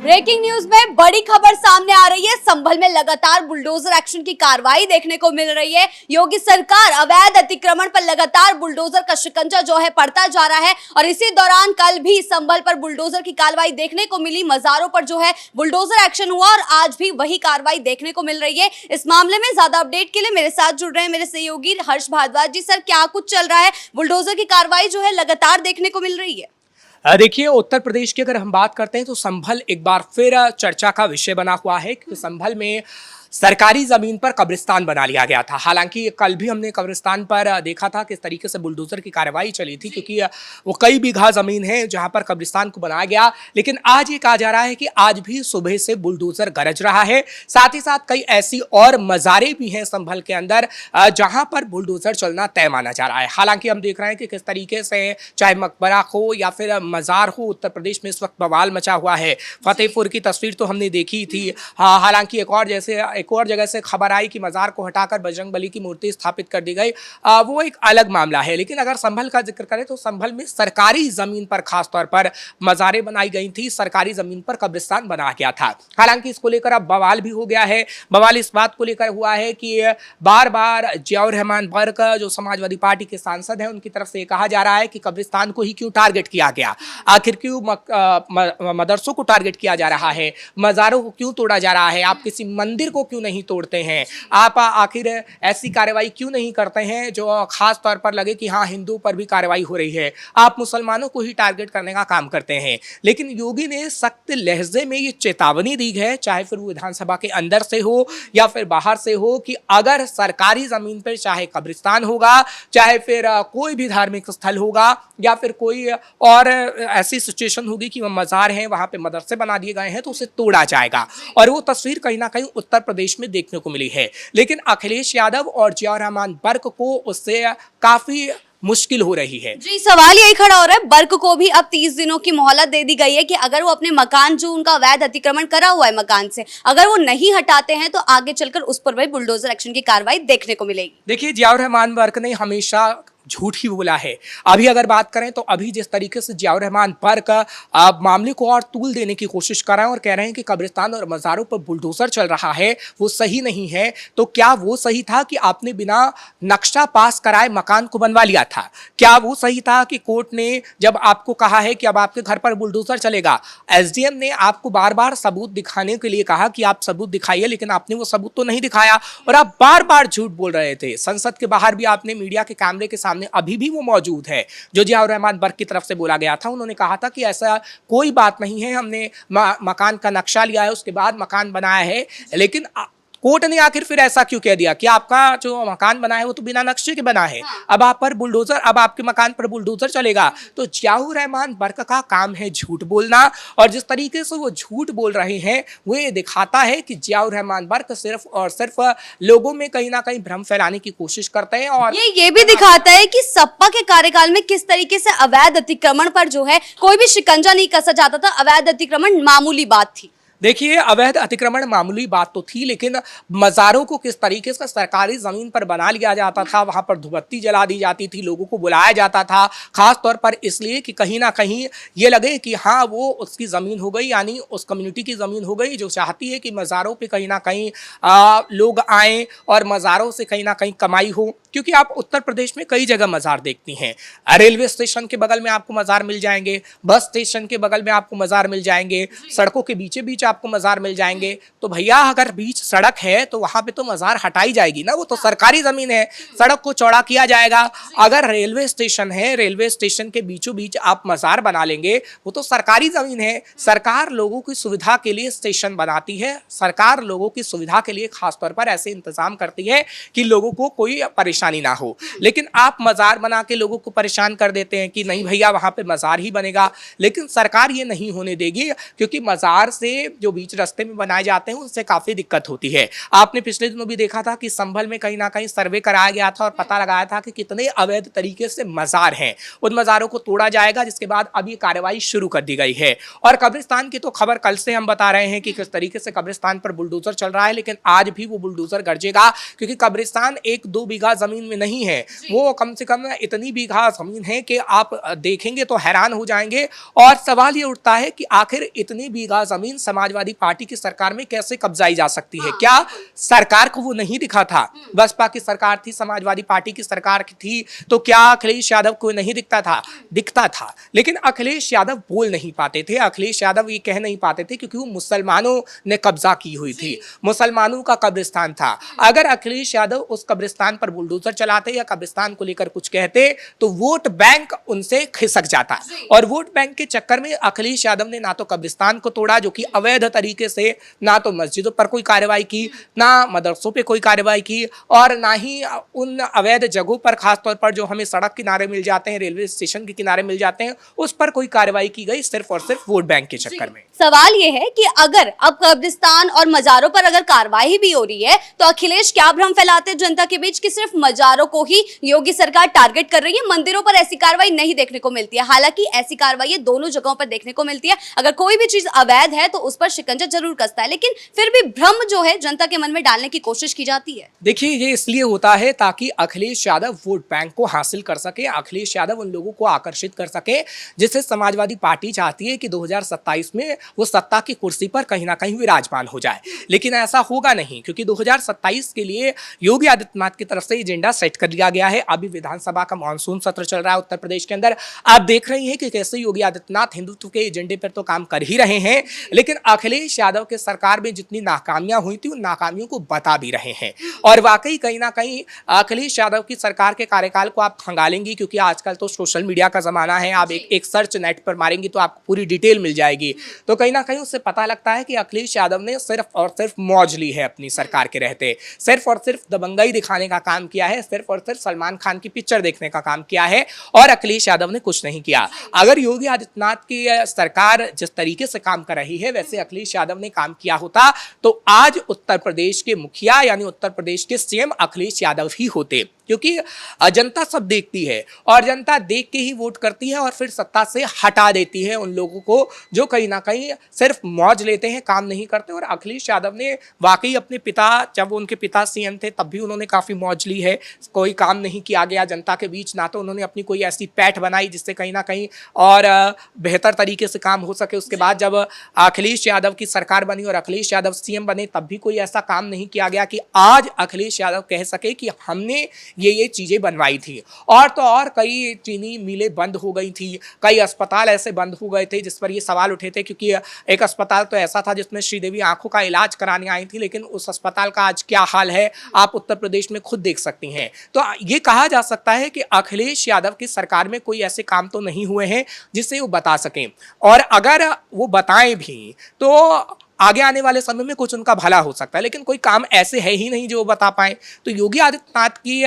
Breaking news में बड़ी खबर सामने आ रही है। संभल में लगातार बुलडोजर एक्शन की कार्रवाई देखने को मिल रही है। योगी सरकार अवैध अतिक्रमण पर लगातार बुलडोजर का शिकंजा जो है पड़ता जा रहा है और इसी दौरान कल भी संभल पर बुलडोजर की कार्रवाई देखने को मिली। मजारों पर जो है बुलडोजर एक्शन हुआ और आज भी वही कार्रवाई देखने को मिल रही है। इस मामले में ज्यादा अपडेट के लिए मेरे साथ जुड़ रहे हैं मेरे सहयोगी हर्ष भारद्वाज जी। सर, क्या कुछ चल रहा है? बुलडोजर की कार्रवाई जो है लगातार देखने को मिल रही है। देखिए, उत्तर प्रदेश की अगर हम बात करते हैं तो संभल एक बार फिर चर्चा का विषय बना हुआ है क्योंकि संभल में सरकारी जमीन पर कब्रिस्तान बना लिया गया था। हालांकि कल भी हमने कब्रिस्तान पर देखा था किस तरीके से बुलडोजर की कार्रवाई चली थी क्योंकि वो कई बीघा जमीन है जहां पर कब्रिस्तान को बनाया गया। लेकिन आज ये कहा जा रहा है कि आज भी सुबह से बुलडोजर गरज रहा है। साथ ही साथ कई ऐसी और मज़ारें भी हैं संभल के अंदर जहां पर बुलडोजर चलना तय माना जा रहा है। हालांकि हम देख रहे हैं कि किस तरीके से चाहे मकबरा हो या फिर मज़ार हो, उत्तर प्रदेश में इस वक्त बवाल मचा हुआ है। फतेहपुर की तस्वीर तो हमने देखी थी। हालांकि एक और जगह से खबर आई कि मज़ार को हटाकर बजरंगबली की मूर्ति स्थापित कर दी गई। वो एक अलग मामला है। लेकिन अगर संभल का जिक्र करें तो संभल में सरकारी जमीन पर खास तौर पर मज़ारें बनाई गई थी, सरकारी जमीन पर कब्रिस्तान बनाया गया था। हालांकि इसको लेकर अब बवाल भी हो गया है। बवाल इस बात को लेकर हुआ है कि बार बार जियाउर रहमान बर्क जो समाजवादी पार्टी के सांसद हैं उनकी तरफ से कहा जा रहा है कि कब्रिस्तान को ही क्यों टारगेट किया गया, आखिर क्यों मदरसों को टारगेट किया जा रहा है, मज़ारों को क्यों तोड़ा जा रहा है, आप किसी मंदिर को क्यों नहीं तोड़ते हैं, आप आखिर ऐसी कार्रवाई क्यों नहीं करते हैं जो खास तौर पर लगे कि हाँ हिंदू पर भी कार्रवाई हो रही है, आप मुसलमानों को ही टारगेट करने का काम करते हैं। लेकिन योगी ने सख्त लहजे में ये चेतावनी दी है, चाहे फिर वो विधानसभा के अंदर से हो या फिर बाहर से हो, कि अगर सरकारी जमीन पर चाहे कब्रिस्तान होगा, चाहे फिर कोई भी धार्मिक स्थल होगा या फिर कोई और ऐसी सिचुएशन होगी कि वह मज़ार हैं वहां पे मदरसे बना दिए गए हैं तो उसे तोड़ा जाएगा। और वो तस्वीर कहीं ना कहीं उत्तर प्रदेश में देखने को मिली है। लेकिन अखिलेश यादव और जियाउर रहमान बर्क को उससे काफी मुश्किल हो रही है। जी, सवाल यही खड़ा हो रहा है। बर्क को भी अब 30 दिनों की मोहलत दे दी गई है कि अगर वो अपने मकान, जो उनका अवैध अतिक्रमण करा हुआ है मकान से, अगर वो नहीं हटाते हैं तो आगे चलकर उस पर भी बुलडोजर एक्शन की कार्रवाई देखने को मिलेगी। देखिए, जियाउर रहमान बर्क ने हमेशा झूठ ही बोला है। अभी अगर बात करें तो अभी जिस तरीके से जियाउर रहमान बर्क मामले को और तूल देने की कोशिश कर रहे हैं और कह रहे हैं कि कब्रिस्तान और मज़ारों पर बुलडोजर चल रहा है, वो सही नहीं है। तो क्या वो सही था कि आपने बिना नक्शा पास कराए मकान को बनवा लिया था? क्या वो सही था कि कोर्ट ने जब आपको कहा है कि अब आपके घर पर बुलडोजर चलेगा, एसडीएम ने आपको बार बार सबूत दिखाने के लिए कहा कि आप सबूत दिखाइए, लेकिन आपने वो सबूत तो नहीं दिखाया और आप बार बार झूठ बोल रहे थे। संसद के बाहर भी आपने मीडिया के कैमरे के सामने, अभी भी वो मौजूद है, जो जियाउर रहमान बर्क की तरफ से बोला गया था। उन्होंने कहा था कि ऐसा कोई बात नहीं है, हमने मकान का नक्शा लिया है, उसके बाद मकान बनाया है। लेकिन कोर्ट ने आखिर फिर ऐसा क्यों कह दिया कि आपका जो मकान बना है वो तो बिना नक्शे के बना है, अब आप पर बुलडोजर, अब आपके मकान पर बुलडोजर चलेगा? तो जियाउर रहमान बर्क का काम है झूठ बोलना, और जिस तरीके से वो झूठ बोल रहे हैं वो ये दिखाता है कि जियाउर रहमान बर्क सिर्फ और सिर्फ लोगों में कहीं ना कहीं भ्रम फैलाने की कोशिश करते हैं। और ये भी दिखाता है कि सपा के कार्यकाल में किस तरीके से अवैध अतिक्रमण पर जो है कोई भी शिकंजा नहीं कसा जाता था। अवैध अतिक्रमण मामूली बात थी। देखिए, अवैध अतिक्रमण मामूली बात तो थी, लेकिन मज़ारों को किस तरीके से सरकारी ज़मीन पर बना लिया जाता था, वहाँ पर धूपबत्ती जला दी जाती थी, लोगों को बुलाया जाता था, ख़ास तौर पर इसलिए कि कहीं ना कहीं ये लगे कि हाँ वो उसकी ज़मीन हो गई, यानी उस कम्युनिटी की ज़मीन हो गई जो चाहती है कि मज़ारों पे कहीं ना कहीं लोग आएँ और मज़ारों से कहीं ना कहीं कमाई हो। क्योंकि आप उत्तर प्रदेश में कई जगह मज़ार देखती हैं। रेलवे स्टेशन के बगल में आपको मज़ार मिल जाएंगे, बस स्टेशन के बगल में आपको मज़ार मिल जाएंगे, सड़कों के बीचे बीच आपको मज़ार मिल जाएंगे। तो भैया, अगर बीच सड़क है तो वहाँ पे तो मज़ार हटाई जाएगी ना, वो तो सरकारी ज़मीन है, सड़क को चौड़ा किया जाएगा। अगर रेलवे स्टेशन है, रेलवे स्टेशन के बीचों बीच आप मज़ार बना लेंगे, वो तो सरकारी ज़मीन है। सरकार लोगों की सुविधा के लिए स्टेशन बनाती है, सरकार लोगों की सुविधा के लिए खास तौर पर ऐसे इंतजाम करती है कि लोगों को कोई परेशानी ना हो। लेकिन आप मज़ार बना के लोगों को परेशान कर देते हैं कि नहीं भैया वहाँ पे मज़ार ही बनेगा। लेकिन सरकार ये नहीं होने देगी, क्योंकि मज़ार से जो बीच रास्ते में बनाए जाते हैं उससे काफी दिक्कत होती है। आपने पिछले दिनों भी देखा था कि संभल में कहीं ना कहीं सर्वे कराया गया था और पता लगाया था कि कितने अवैध तरीके से मजार हैं, उन मजारों को तोड़ा जाएगा, जिसके बाद अब ये कार्रवाई शुरू कर दी गई है। और कब्रिस्तान की तो खबर कल से हम बता रहे हैं कि किस तरीके से कब्रिस्तान पर बुलडोजर चल रहा है, लेकिन आज भी वो बुलडोजर गरजेगा, क्योंकि कब्रिस्तान 1-2 बीघा जमीन में नहीं है, वो कम से कम इतनी बीघा जमीन है कि आप देखेंगे तो हैरान हो जाएंगे। और सवाल ये उठता है कि आखिर इतनी बीघा जमीन समाजवादी पार्टी की सरकार में कैसे कब्जाई जा सकती है? क्या सरकार को वो नहीं दिखा था? बसपा की सरकार थी, समाजवादी पार्टी की सरकार थी, तो क्या अखिलेश यादव को नहीं दिखता था? दिखता था, लेकिन अखिलेश यादव बोल नहीं पाते थे, अखिलेश यादव ये कह नहीं पाते थे, क्योंकि वो मुसलमानों ने कब्जा की हुई थी, मुसलमानों का कब्रिस्तान था। अगर अखिलेश यादव उस कब्रिस्तान पर बुलडोजर चलाते या कब्रिस्तान को लेकर कुछ कहते तो वोट बैंक उनसे खिसक जाता, और वोट बैंक के चक्कर में अखिलेश यादव ने ना तो कब्रिस्तान को तोड़ा जो कि अवैध तरीके से, ना तो मस्जिदों पर कोई कार्रवाई की, ना मदरसों पे कोई कार्रवाई की, और ना ही उन अवैध जगहों पर, खासतौर पर जो हमें सड़क किनारे मिल जाते हैं, रेलवे स्टेशन के किनारे मिल जाते हैं, उस पर कोई कार्रवाई की गई, सिर्फ और सिर्फ वोट बैंक के चक्कर में। सवाल ये है कि अगर अब कब्रिस्तान और मजारों पर अगर कार्रवाई भी हो रही है तो अखिलेश क्या भ्रम फैलाते हैं जनता के बीच कि सिर्फ मजारों को ही योगी सरकार टारगेट कर रही है, मंदिरों पर ऐसी कार्रवाई नहीं देखने को मिलती है। हालांकि ऐसी कार्रवाई दोनों जगहों पर देखने को मिलती है, अगर कोई भी चीज अवैध है तो उस पर शिकंजा जरूर कसता है, लेकिन फिर भी भ्रम जो है जनता के मन में डालने की कोशिश की जाती है। देखिए, ये इसलिए होता है ताकि अखिलेश यादव वोट बैंक को हासिल कर सके, अखिलेश यादव उन लोगों को आकर्षित कर सके जिससे समाजवादी पार्टी चाहती है कि 2027 में वो सत्ता की कुर्सी पर कहीं ना कहीं विराजमान हो जाए। लेकिन ऐसा होगा नहीं, क्योंकि 2027 के लिए योगी आदित्यनाथ की तरफ से एजेंडा सेट कर दिया गया है। अभी विधानसभा का मानसून सत्र चल रहा है उत्तर प्रदेश के अंदर। आप देख रहे हैं कि कैसे योगी आदित्यनाथ हिंदुत्व के एजेंडे पर तो काम कर ही रहे हैं, लेकिन अखिलेश यादव के सरकार में जितनी नाकामियां हुई थी उन नाकामियों को बता भी रहे हैं। और वाकई कहीं ना कहीं अखिलेश यादव की सरकार के कार्यकाल को आप खंगालेंगे, क्योंकि आजकल तो सोशल मीडिया का जमाना है, आप एक सर्च नेट पर मारेंगे तो आपको पूरी डिटेल मिल जाएगी। तो कहीं ना कहीं उससे पता लगता है कि अखिलेश यादव ने सिर्फ और सिर्फ मौज ली है अपनी सरकार के रहते, सिर्फ और सिर्फ दबंगई दिखाने का काम किया है, सिर्फ और सिर्फ सलमान खान की पिक्चर देखने का काम किया है, और अखिलेश यादव ने कुछ नहीं किया। अगर योगी आदित्यनाथ की सरकार जिस तरीके से काम कर रही है वैसे अखिलेश यादव ने काम किया होता तो आज उत्तर प्रदेश के मुखिया यानी उत्तर प्रदेश के सीएम अखिलेश यादव ही होते, क्योंकि जनता सब देखती है और जनता देख के ही वोट करती है और फिर सत्ता से हटा देती है उन लोगों को जो कहीं ना कहीं सिर्फ मौज लेते हैं, काम नहीं करते। और अखिलेश यादव ने वाकई अपने पिता, जब उनके पिता सीएम थे तब भी उन्होंने काफ़ी मौज ली है, कोई काम नहीं किया गया जनता के बीच, ना तो उन्होंने अपनी कोई ऐसी पैठ बनाई जिससे कहीं ना कहीं और बेहतर तरीके से काम हो सके। उसके बाद जब अखिलेश यादव की सरकार बनी और अखिलेश यादव सीएम बने तब भी कोई ऐसा काम नहीं किया गया कि आज अखिलेश यादव कह सके कि हमने ये चीजें बनवाई थी। और तो और कई चीनी मिलें बंद हो गई थी, कई अस्पताल ऐसे बंद हो गए थे जिस पर ये सवाल उठे थे, क्योंकि एक अस्पताल तो ऐसा था जिसमें श्रीदेवी आंखों का इलाज कराने आई थी, लेकिन उस अस्पताल का आज क्या हाल है आप उत्तर प्रदेश में खुद देख सकती हैं। तो ये कहा जा सकता है कि अखिलेश यादव की सरकार में कोई ऐसे काम तो नहीं हुए हैं जिससे वो बता सकें, और अगर वो बताएं भी तो आगे आने वाले समय में कुछ उनका भला हो सकता है, लेकिन कोई काम ऐसे है ही नहीं जो वो बता पाए। तो योगी आदित्यनाथ की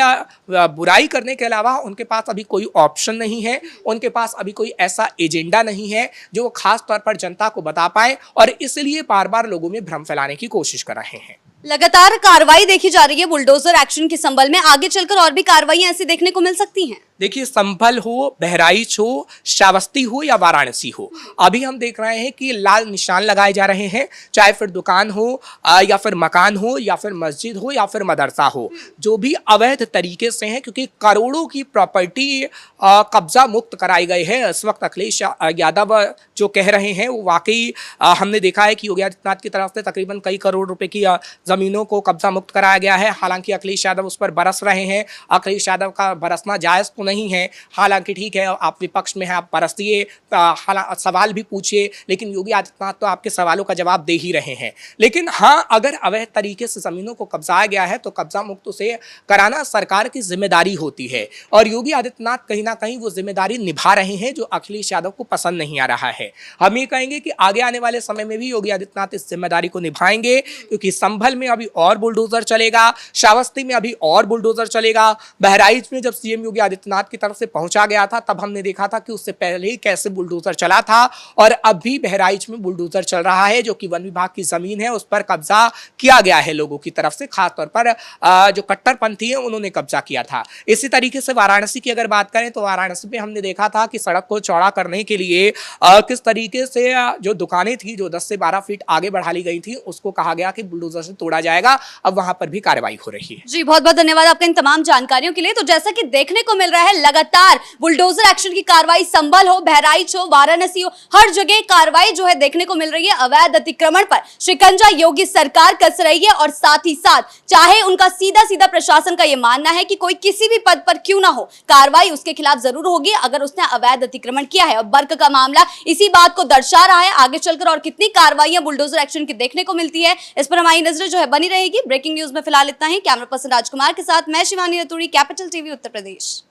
बुराई करने के अलावा उनके पास अभी कोई ऑप्शन नहीं है, उनके पास अभी कोई ऐसा एजेंडा नहीं है जो वो खास तौर पर जनता को बता पाए, और इसलिए बार बार लोगों में भ्रम फैलाने की कोशिश कर रहे हैं। लगातार कार्रवाई देखी जा रही है बुलडोजर एक्शन के संबल में, आगे चलकर और भी कार्रवाइयां ऐसी देखने को मिल सकती हैं। देखिए, संभल हो, बहराइच हो, श्रावस्ती हो या वाराणसी हो, अभी हम देख रहे हैं कि लाल निशान लगाए जा रहे हैं, चाहे फिर दुकान हो या फिर मकान हो या फिर मस्जिद हो या फिर मदरसा हो, जो भी अवैध तरीके से हैं, क्योंकि करोड़ों की प्रॉपर्टी कब्जा मुक्त कराई गई है। इस वक्त अखिलेश यादव जो कह रहे हैं वो वाकई हमने देखा है कि योगी आदित्यनाथ की तरफ से तकरीबन कई करोड़ रुपए की जमीनों को कब्जा मुक्त कराया गया है। हालांकि अखिलेश यादव उस पर बरस रहे हैं, अखिलेश यादव का बरसना जायज़ तो नहीं है, हालांकि ठीक है आप विपक्ष में हैं, आप बरसिए, सवाल भी पूछिए, लेकिन योगी आदित्यनाथ तो आपके सवालों का जवाब दे ही रहे हैं। लेकिन हाँ, अगर अवैध तरीके से जमीनों को कब्जाया गया है तो कब्जा मुक्त उसे कराना सरकार की जिम्मेदारी होती है, और योगी आदित्यनाथ कहीं ना कहीं वो जिम्मेदारी निभा रहे हैं जो अखिलेश यादव को पसंद नहीं आ रहा है। हम ये कहेंगे कि आगे आने वाले समय में भी योगी आदित्यनाथ इस जिम्मेदारी को निभाएंगे, क्योंकि संभल में अभी और बुलडोजर चलेगा, श्रावस्ती में अभी और बुलडोजर चलेगा, बहराइच में जब सीएम योगी आदित्यनाथ की तरफ से पहुंचा गया था, तब हमने देखा था कि उससे पहले ही कैसे बुलडोजर चला था और अब भी बहराइच में बुलडोजर चल रहा है, जो कि वन विभाग की जमीन है, उस पर कब्जा किया गया है लोगों की तरफ से, खासतौर पर जो कट्टरपंथी है उन्होंने कब्जा किया था। इसी तरीके से वाराणसी की अगर बात करें तो वाराणसी में हमने देखा था कि सड़क को चौड़ा करने के लिए किस तरीके से जो दुकानें थी जो 10 से 12 फीट आगे बढ़ा ली गई थी, उसको कहा गया कि बुलडोजर से तोड़ा जाएगा। अब वहां पर भी कार्रवाई हो रही है। जी, बहुत बहुत धन्यवाद आपका इन तमाम जानकारियों के लिए। तो जैसा कि देखने को मिल रहा है, लगातार बुलडोजर एक्शन की कार्रवाई संभल हो, बहराइच हो, वाराणसी हो, हर जगह कार्रवाई जो है देखने को मिल रही है। अवैध अतिक्रमण पर शिकंजा योगी सरकार कस रही है और साथ ही साथ चाहे उनका सीधा सीधा प्रशासन का यह मानना है कि कोई किसी भी पद पर क्यों ना हो, कार्रवाई उसके खिलाफ जरूर होगी अगर उसने अवैध अतिक्रमण किया है। और बर्क का मामला इसी बात को दर्शा रहा है। आगे चलकर और कितनी कार्रवाइयां बुलडोजर एक्शन की देखने को मिलती है, इस पर हमारी नजर जो है बनी रहेगी। ब्रेकिंग न्यूज में फिलहाल इतना ही। कैमरा पर्सन राजकुमार के साथ मैं शिवानी रतूड़ी, कैपिटल टीवी उत्तर प्रदेश।